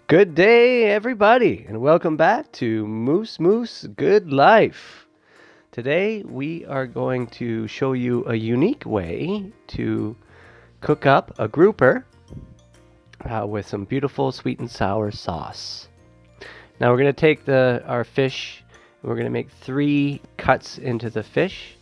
Good day, everybody, and welcome back to Moose Good Life. Today we are going to show you a unique way to cook up a grouper with some beautiful sweet and sour sauce. Now we're going to take our fish and we're going to make 3 cuts into the fish.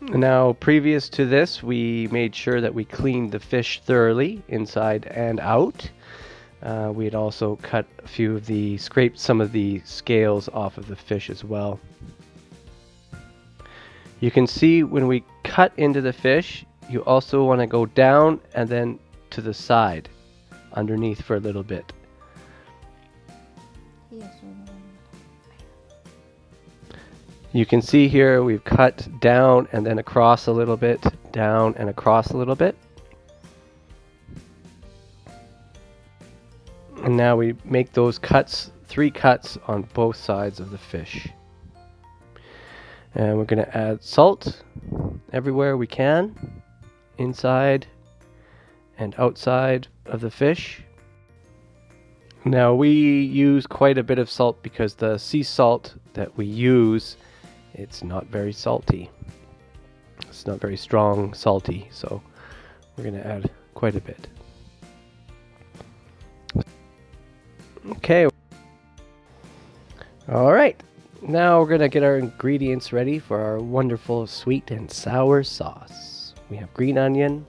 Now, previous to this, we made sure that we cleaned the fish thoroughly inside and out. We had also scraped some of the scales off of the fish as well. You can see when we cut into the fish, you also want to go down and then to the side, underneath for a little bit. You can see here we've cut down and then across a little bit, down and across a little bit. And now we make those cuts, 3 cuts on both sides of the fish. And we're going to add salt everywhere we can, inside and outside of the fish. Now we use quite a bit of salt because the sea salt that we use, it's not very salty. It's not very strong salty, so we're going to add quite a bit. Okay. Alright, now we're going to get our ingredients ready for our wonderful sweet and sour sauce. We have green onion,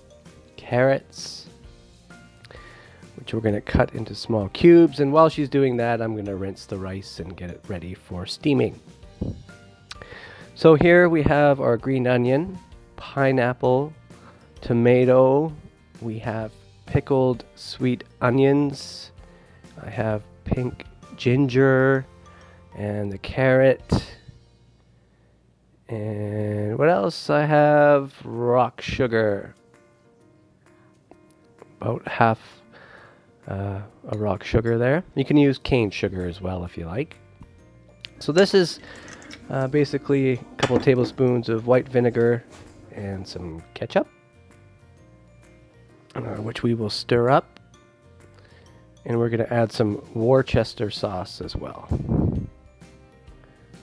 carrots, which we're going to cut into small cubes, and while she's doing that, I'm going to rinse the rice and get it ready for steaming. So here we have our green onion, pineapple, tomato, we have pickled sweet onions, I have pink ginger, and the carrot, and what else? I have rock sugar, about half a rock sugar there. You can use cane sugar as well if you like. So this is basically a couple tablespoons of white vinegar and some ketchup, which we will stir up. And we're going to add some Worcester sauce as well.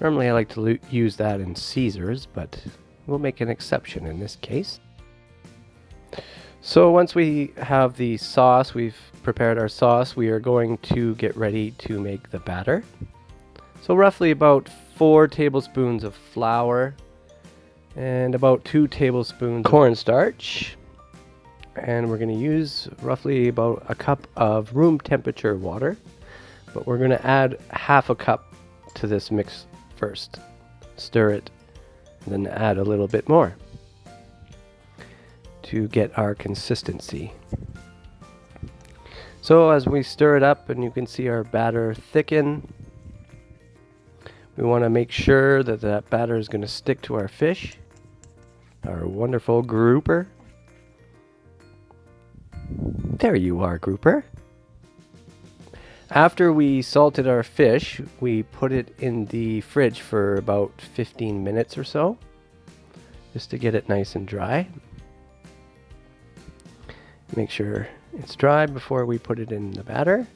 Normally I like to use that in Caesars, but we'll make an exception in this case. So once we have the sauce, we've prepared our sauce, we are going to get ready to make the batter. So roughly about 4 tablespoons of flour and about 2 tablespoons of cornstarch. And we're going to use roughly about a cup of room temperature water, but we're going to add half a cup to this mix first. Stir it, and then add a little bit more to get our consistency. So as we stir it up and you can see our batter thicken, we want to make sure that that batter is going to stick to our fish, our wonderful grouper. There you are, grouper. After we salted our fish, we put it in the fridge for about 15 minutes or so, just to get it nice and dry. Make sure it's dry before we put it in the batter.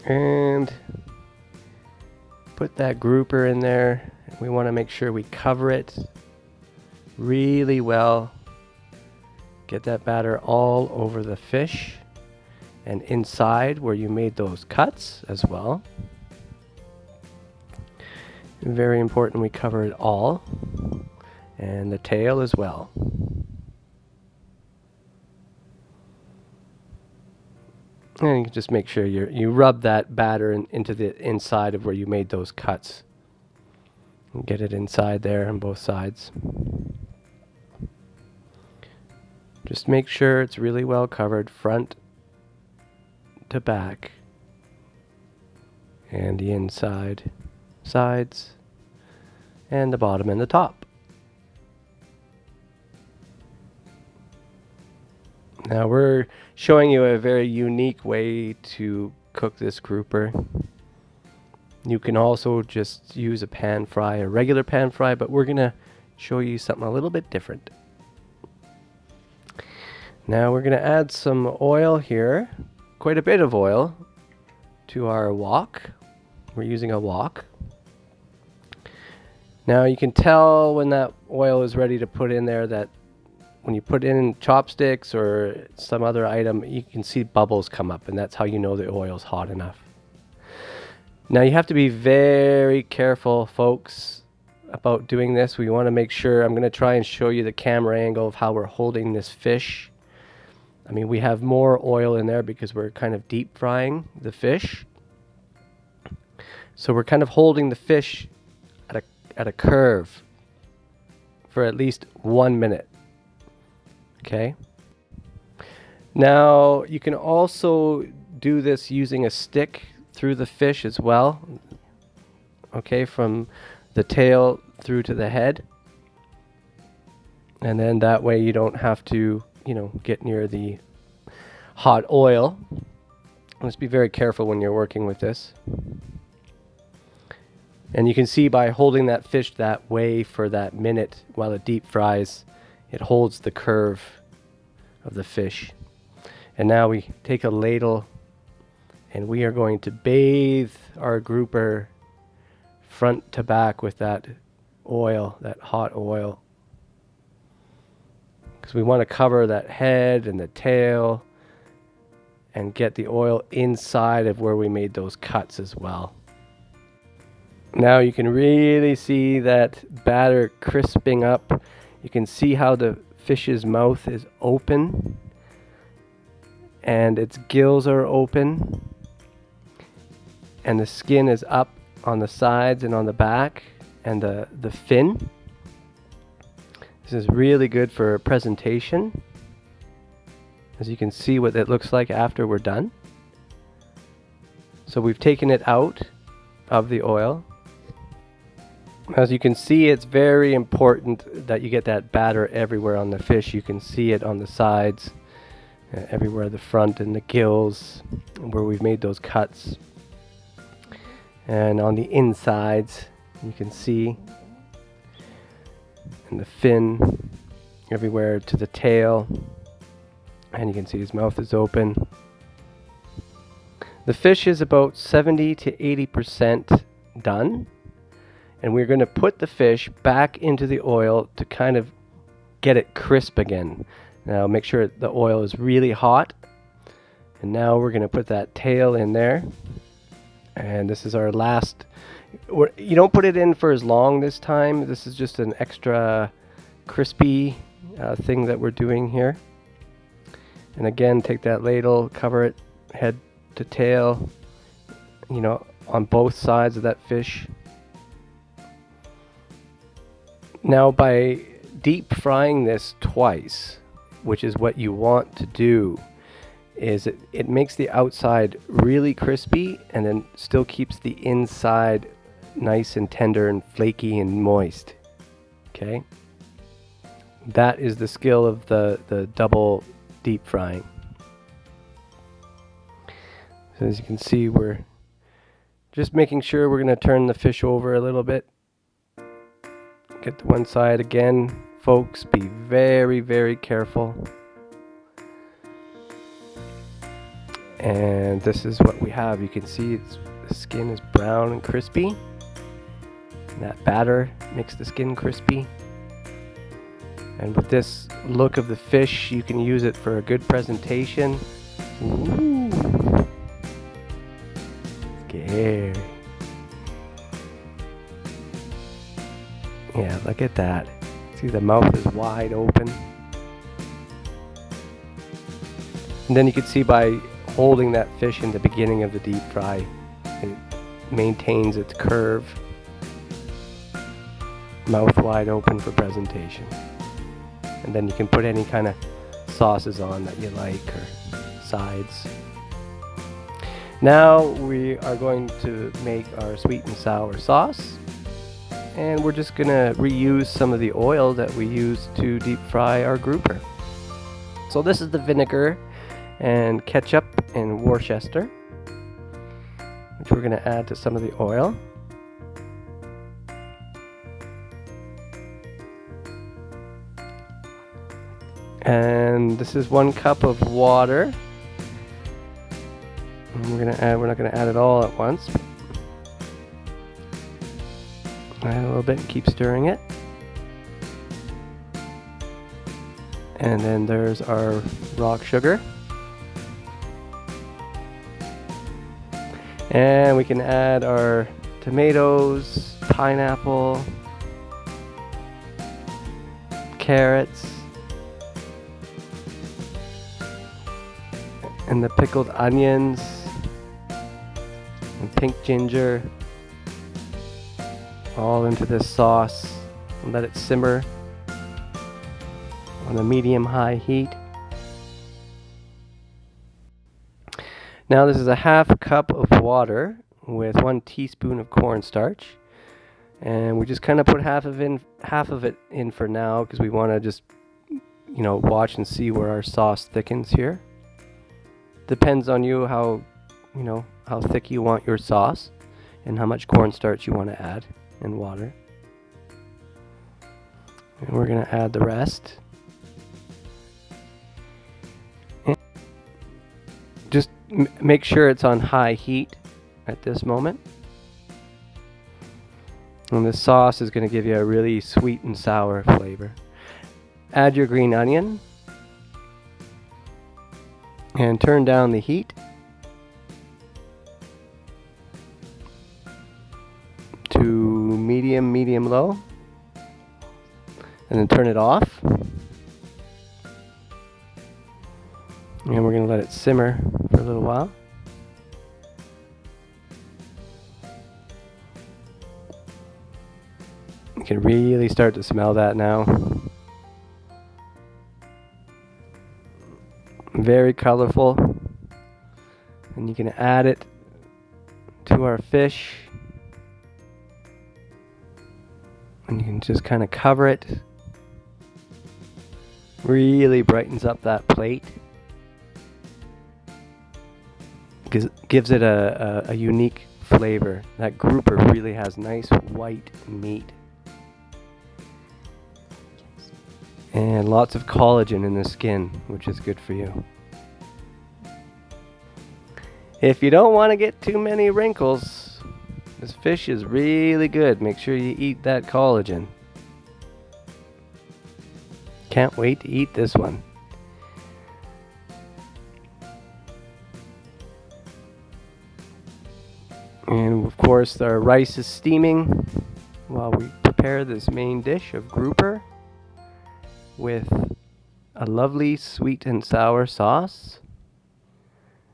And put that grouper in there. We want to make sure we cover it really well. Get that batter all over the fish and inside where you made those cuts as well. Very important we cover it all, and the tail as well. And you can just make sure you rub that batter into the inside of where you made those cuts. And get it inside there on both sides. Just make sure it's really well covered front to back and the inside, sides, and the bottom and the top. Now we're showing you a very unique way to cook this grouper. You can also just use a pan fry, a regular pan fry, but we're going to show you something a little bit different. Now we're going to add some oil here, quite a bit of oil, to our wok. We're using a wok. Now you can tell when that oil is ready to put in there that when you put in chopsticks or some other item, you can see bubbles come up, and that's how you know the oil's hot enough. Now you have to be very careful, folks, about doing this. We want to make sure, I'm going to try and show you the camera angle of how we're holding this fish. I mean, we have more oil in there because we're kind of deep frying the fish. So we're kind of holding the fish at a curve for at least 1 minute. Okay. Now you can also do this using a stick through the fish as well. Okay, from the tail through to the head. And then that way you don't have to, get near the hot oil. Let's be very careful when you're working with this. And you can see by holding that fish that way for that minute while it deep fries, it holds the curve of the fish. And now we take a ladle and we are going to bathe our grouper front to back with that oil, that hot oil. Because we want to cover that head and the tail and get the oil inside of where we made those cuts as well. Now you can really see that batter crisping up. You can see how the fish's mouth is open and its gills are open and the skin is up on the sides and on the back and the fin. This is really good for presentation, as you can see what it looks like after we're done. So we've taken it out of the oil. As you can see, it's very important that you get that batter everywhere on the fish. You can see it on the sides, everywhere, the front and the gills, where we've made those cuts. And on the insides, you can see, and the fin, everywhere to the tail. And you can see his mouth is open. The fish is about 70 to 80% done. And we're going to put the fish back into the oil to kind of get it crisp again. Now make sure the oil is really hot. And now we're going to put that tail in there. And this is our last. You don't put it in for as long this time. This is just an extra crispy thing that we're doing here. And again, take that ladle, cover it head to tail, on both sides of that fish. Now by deep frying this twice, which is what you want to do, is it makes the outside really crispy and then still keeps the inside nice and tender and flaky and moist. Okay? That is the skill of the double deep frying. So as you can see, we're just making sure we're going to turn the fish over a little bit. Get to one side again. Folks, be very, very careful. And this is what we have. You can see the skin is brown and crispy. And that batter makes the skin crispy. And with this look of the fish, you can use it for a good presentation. Ooh. Scary. Yeah, look at that. See, the mouth is wide open. And then you can see by holding that fish in the beginning of the deep fry, it maintains its curve. Mouth wide open for presentation. And then you can put any kind of sauces on that you like, or sides. Now we are going to make our sweet and sour sauce. And we're just going to reuse some of the oil that we used to deep fry our grouper. So this is the vinegar and ketchup and Worcester, which we're going to add to some of the oil. And this is 1 cup of water. And we're not gonna add it all at once. Add a little bit and keep stirring it. And then there's our rock sugar. And we can add our tomatoes, pineapple, carrots, and the pickled onions, and pink ginger, all into this sauce, and let it simmer on a medium-high heat. Now this is a 1/2 cup of water with 1 teaspoon of cornstarch, and we just kind of put half of it in for now because we want to just, you know, watch and see where our sauce thickens here. Depends on you how thick you want your sauce and how much cornstarch you want to add and water. And we're going to add the rest. Just make sure it's on high heat at this moment. And the sauce is going to give you a really sweet and sour flavor. Add your green onion and turn down the heat to medium low, and then turn it off. And we're going to let it simmer for a little while. You can really start to smell that now. Very colorful. And you can add it to our fish. And you can just kind of cover it. Really brightens up that plate. Gives it a unique flavor. That grouper really has nice white meat. And lots of collagen in the skin, which is good for you. If you don't want to get too many wrinkles, this fish is really good. Make sure you eat that collagen. Can't wait to eat this one. And of course our rice is steaming while we prepare this main dish of grouper with a lovely sweet and sour sauce.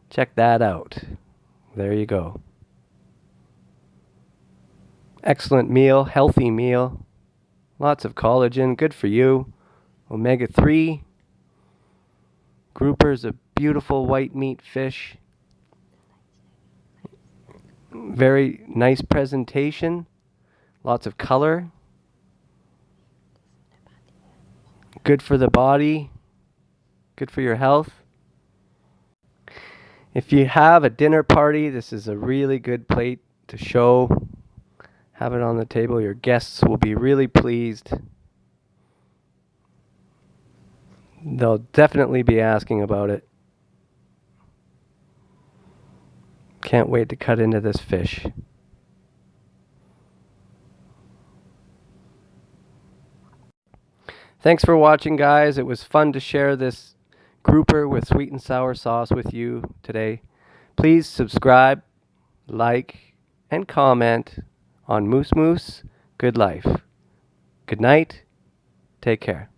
Check that out. There you go. Excellent meal, healthy meal. Lots of collagen, good for you. Omega-3. Grouper's a beautiful white meat fish. Very nice presentation. Lots of color. Good for the body. Good for your health. If you have a dinner party, this is a really good plate to show. Have it on the table. Your guests will be really pleased. They'll definitely be asking about it. Can't wait to cut into this fish. Thanks for watching, guys. It was fun to share this grouper with sweet and sour sauce with you today. Please subscribe, like, and comment on Moose Moose Good Life. Good night. Take care.